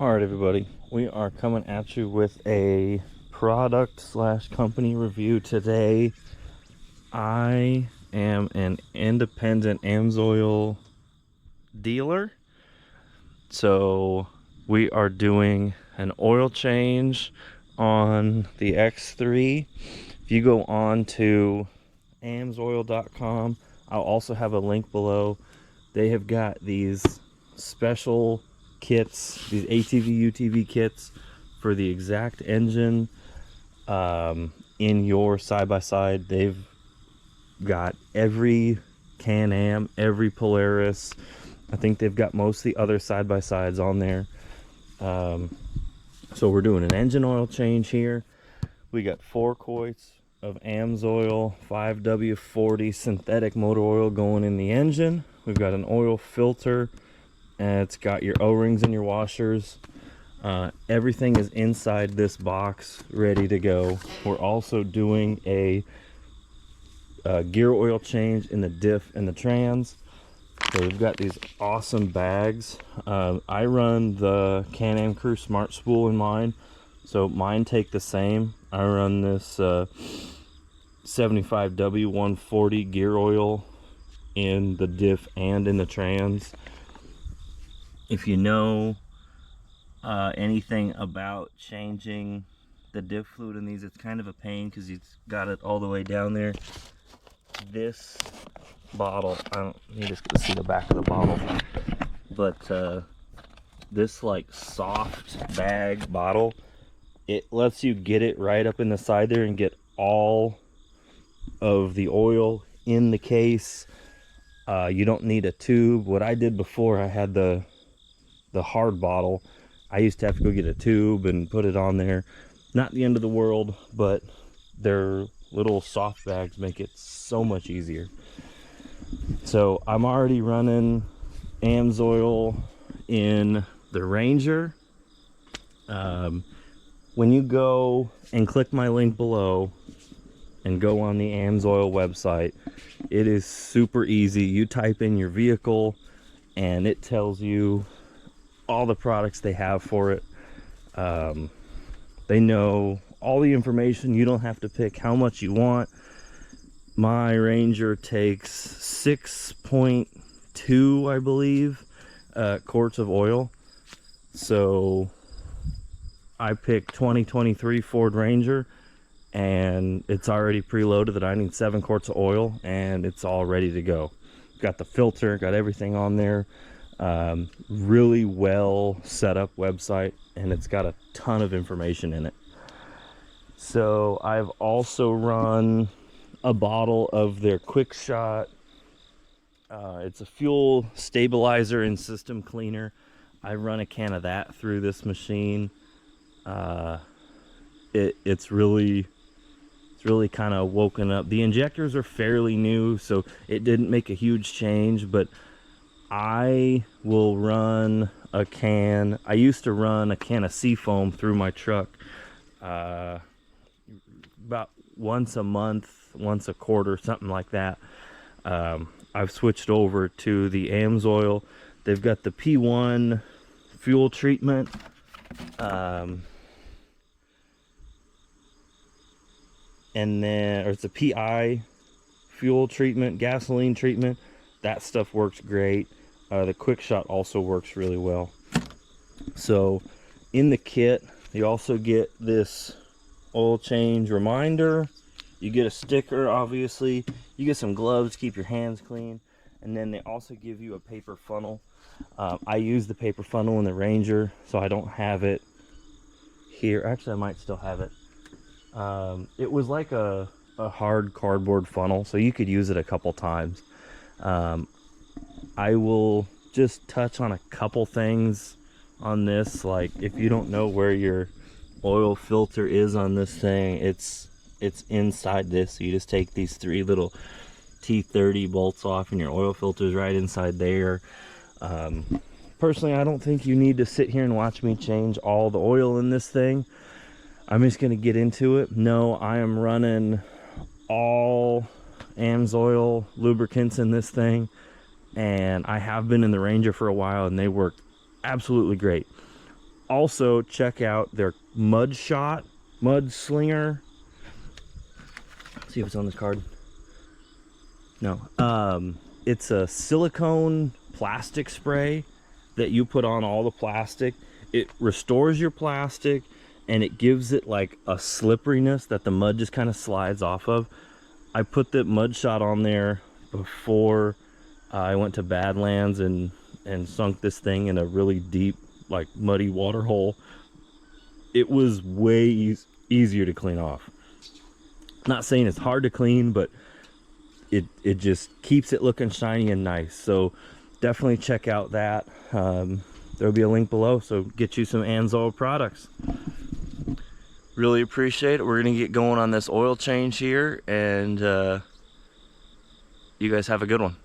All right, everybody, we are coming at you with a product slash company review today. I am an independent Amsoil dealer, so we are doing an oil change on the X3. If you go on to amsoil.com, I'll also have a link below. They have got these special kits, these ATV UTV kits for the exact engine in your side-by-side. They've got every Can-Am, every Polaris. I think they've got most of the other side-by-sides on there. So we're doing an engine oil change here. We got 4 quarts of Amsoil 5W40 synthetic motor oil going in the engine. We've got an oil filter, and it's got your O-rings and your washers. Everything is inside this box ready to go. We're also doing a gear oil change in the diff and the trans. So we've got these awesome bags. I run the Can-Am Crew Smart Spool in mine, so mine take the same. I run this 75W140 gear oil in the diff and in the trans. If you know anything about changing the diff fluid in these, it's kind of a pain because you've got it all the way down there. This bottle, I don't need to see the back of the bottle, but this like soft bag bottle, it lets you get it right up in the side there and get all of the oil in the case. You don't need a tube. What I did before, I had the hard bottle. I used to have to go get a tube and put it on there. Not the end of the world, but their little soft bags make it so much easier. So I'm already running Amsoil in the Ranger. When you go and click my link below and go on the Amsoil website, it is super easy. You type in your vehicle and it tells you all the products they have for it. They know all the information. You don't have to pick how much you want. My Ranger takes 6.2, I believe, quarts of oil. So I picked 2023 Ford Ranger, and it's already preloaded that I need 7 quarts of oil, and it's all ready to go. Got the filter, got everything on there. Really well set up website, and it's got a ton of information in it. So I've also run a bottle of their Quick Shot. It's a fuel stabilizer and system cleaner. I run a can of that through this machine. It's really kind of woken up. The injectors are fairly new, so it didn't make a huge change, but I will run a can. I used to run a can of Seafoam through my truck about once a month, once a quarter, something like that. I've switched over to the Amsoil. They've got the P1 fuel treatment. And then, or it's a PI fuel treatment, gasoline treatment. That stuff works great. The Quick Shot also works really well. So in the kit, you also get this oil change reminder. You get a sticker, obviously. You get some gloves to keep your hands clean. And then they also give you a paper funnel. I use the paper funnel in the Ranger, so I don't have it here. Actually, I might still have it. It was like a hard cardboard funnel, so you could use it a couple times. I will just touch on a couple things on this. Like, if you don't know where your oil filter is on this thing, it's inside this. So you just take these 3 little T30 bolts off and your oil filter's right inside there. Personally, I don't think you need to sit here and watch me change all the oil in this thing. I'm just going to get into it. No, I am running all Amsoil lubricants in this thing, and I have been in the Ranger for a while, and they work absolutely great. Also, check out their mud slinger. Let's see if it's on this card. No. It's a silicone plastic spray that you put on all the plastic. It restores your plastic and it gives it like a slipperiness that the mud just kind of slides off of. I put the mud shot on there before I went to Badlands and sunk this thing in a really deep, like muddy water hole. It was way easier to clean off. Not saying it's hard to clean, but it just keeps it looking shiny and nice. So definitely check out that. There'll be a link below, so get you some Amsoil products. Really appreciate it. We're gonna get going on this oil change here, and you guys have a good one.